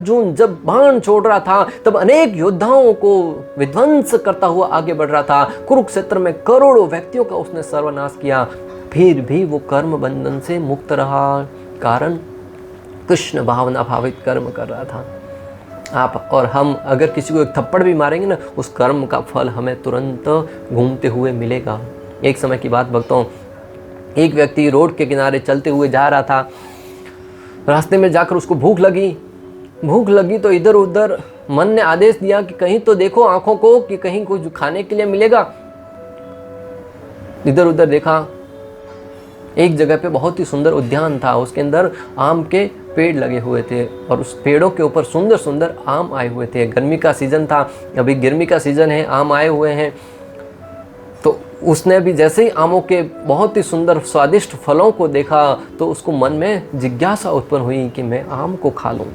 अर्जुन जब बाण छोड़ रहा था तब अनेक योद्धाओं को विध्वंस करता हुआ आगे बढ़ रहा था। कुरुक्षेत्र में करोड़ों व्यक्तियों का उसने सर्वनाश किया, फिर भी वो कर्म बंधन से मुक्त रहा। कारण कृष्ण भावना भावित कर्म कर रहा था। आप और हम अगर किसी को एक थप्पड़ भी मारेंगे ना, उस कर्म का फल हमें तुरंत घूमते हुए मिलेगा। एक समय की बात भक्तों, एक व्यक्ति रोड के किनारे चलते हुए जा रहा था। रास्ते में जाकर उसको भूख लगी तो इधर उधर मन ने आदेश दिया कि कहीं तो देखो आंखों को कि कहीं कुछ खाने के लिए मिलेगा। इधर उधर देखा, एक जगह पे बहुत ही सुंदर उद्यान था, उसके अंदर आम के पेड़ लगे हुए थे और उस पेड़ों के ऊपर सुंदर सुंदर आम आए हुए थे। गर्मी का सीजन था, अभी गर्मी का सीजन है, आम आए हुए हैं। तो उसने भी जैसे ही आमों के बहुत ही सुंदर स्वादिष्ट फलों को देखा तो उसको मन में जिज्ञासा उत्पन्न हुई कि मैं आम को खा लूं।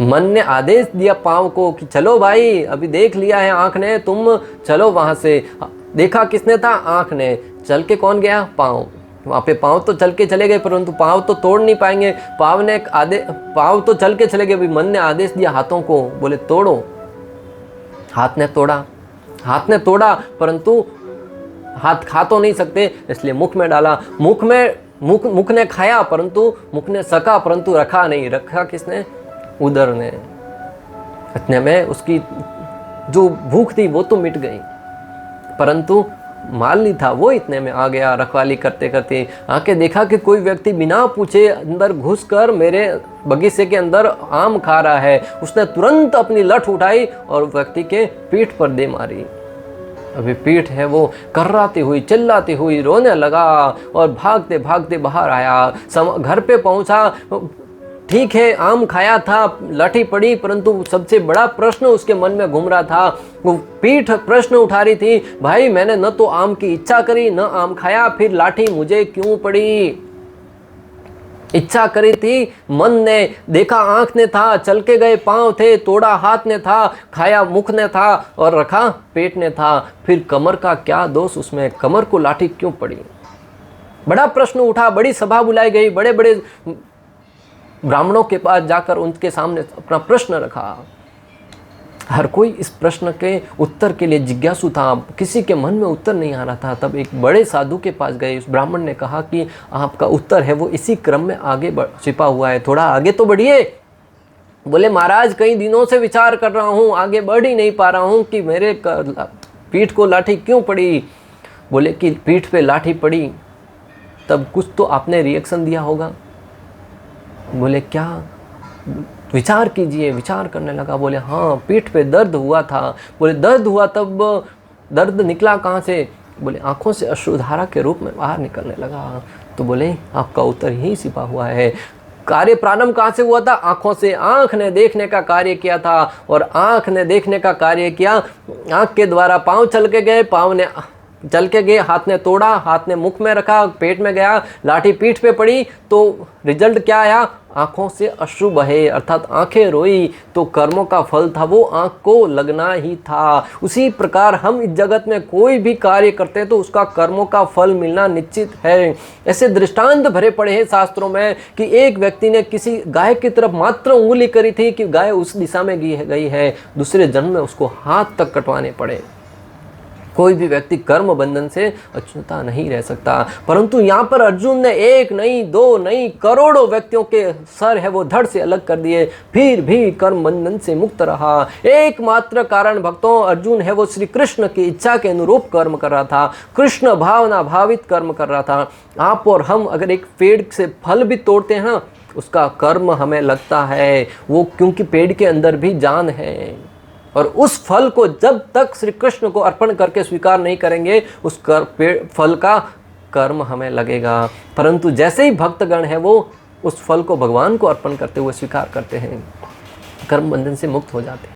मन ने आदेश दिया पाँव को कि चलो भाई, अभी देख लिया है आँख ने, तुम चलो वहाँ से। देखा किसने था? आँख ने। चल के कौन गया? पाँव। वहाँ पे पाँव तो चल के चले गए, परंतु पाँव तो तोड़ नहीं पाएंगे। पाँव तो चल के चले गए, अभी मन ने आदेश दिया हाथों को, बोले तोड़ो। हाथ ने तोड़ा परंतु हाथ खा तो नहीं सकते, इसलिए मुख में डाला। मुख ने खाया परंतु मुख ने सका, परंतु रखा नहीं। रखा किसने? उदर ने। इतने में उसकी जो भूख थी वो तो मिट गई, परंतु माल नहीं था वो इतने में आ गया। रखवाली करते करते आके देखा कि कोई व्यक्ति बिना पूछे अंदर घुसकर मेरे बगीचे के अंदर आम खा रहा है। उसने तुरंत अपनी लठ उठाई और व्यक्ति के पीठ पर दे मारी। अभी पीठ है वो कर्राती हुई, चिल्लाती हुई रोने लगा और भागते भागते बाहर आया। घर पे पहुंचा, ठीक है आम खाया था, लाठी पड़ी, परंतु सबसे बड़ा प्रश्न उसके मन में घूम रहा था। वो पीठ प्रश्न उठा रही थी, भाई मैंने न तो आम की इच्छा करी न आम खाया, फिर लाठी मुझे क्यों पड़ी? इच्छा करी थी मन ने, देखा आंख ने था, चल के गए पांव थे, तोड़ा हाथ ने था, खाया मुख ने था और रखा पेट ने था, फिर कमर का क्या दोष उसमें? कमर को लाठी क्यों पड़ी? बड़ा प्रश्न उठा, बड़ी सभा बुलाई गई, बड़े बड़े ब्राह्मणों के पास जाकर उनके सामने अपना प्रश्न रखा। हर कोई इस प्रश्न के उत्तर के लिए जिज्ञासु था, किसी के मन में उत्तर नहीं आ रहा था। तब एक बड़े साधु के पास गए, उस ब्राह्मण ने कहा कि आपका उत्तर है वो इसी क्रम में आगे छिपा हुआ है, थोड़ा आगे तो बढ़िए। बोले महाराज कई दिनों से विचार कर रहा हूँ, आगे बढ़ ही नहीं पा रहा हूँ कि मेरे पीठ को लाठी क्यों पड़ी। बोले कि पीठ पे लाठी पड़ी तब कुछ तो आपने रिएक्शन दिया होगा। बोले क्या? विचार कीजिए। विचार करने लगा, बोले हाँ पीठ पे दर्द हुआ था। बोले दर्द हुआ, तब दर्द निकला कहाँ से? बोले आंखों से अश्रुधारा के रूप में बाहर निकलने लगा। तो बोले आपका उत्तर यही छिपा हुआ है। कार्य प्रारंभ कहाँ से हुआ था? आंखों से। आंख ने देखने का कार्य किया था और आंख ने देखने का कार्य किया, आंख के द्वारा पाँव चल के गए, पाँव ने चल के गए, हाथ ने तोड़ा, हाथ ने मुख में रखा, पेट में गया, लाठी पीठ पे पड़ी, तो रिजल्ट क्या आया? आंखों से अश्रु बहे, अर्थात आंखें रोई। तो कर्मों का फल था वो आंख को लगना ही था। उसी प्रकार हम इस जगत में कोई भी कार्य करते हैं तो उसका कर्मों का फल मिलना निश्चित है। ऐसे दृष्टांत भरे पड़े हैं शास्त्रों में कि एक व्यक्ति ने किसी गाय की तरफ मात्र उंगली करी थी कि गाय उस दिशा में गई है, दूसरे जन्म में उसको हाथ तक कटवाने पड़े। कोई भी व्यक्ति कर्म बंधन से अछूता नहीं रह सकता, परंतु यहाँ पर अर्जुन ने एक नहीं, दो नहीं, करोड़ों व्यक्तियों के सर है वो धड़ से अलग कर दिए, फिर भी कर्म बंधन से मुक्त रहा। एकमात्र कारण भक्तों, अर्जुन है वो श्री कृष्ण की इच्छा के अनुरूप कर्म कर रहा था, कृष्ण भावना भावित कर्म कर रहा था। आप और हम अगर एक पेड़ से फल भी तोड़ते हैं ना, उसका कर्म हमें लगता है वो, क्योंकि पेड़ के अंदर भी जान है। और उस फल को जब तक श्री कृष्ण को अर्पण करके स्वीकार नहीं करेंगे, उस फल का कर्म हमें लगेगा। परंतु जैसे ही भक्तगण है वो उस फल को भगवान को अर्पण करते हुए स्वीकार करते हैं, कर्म बंधन से मुक्त हो जाते हैं।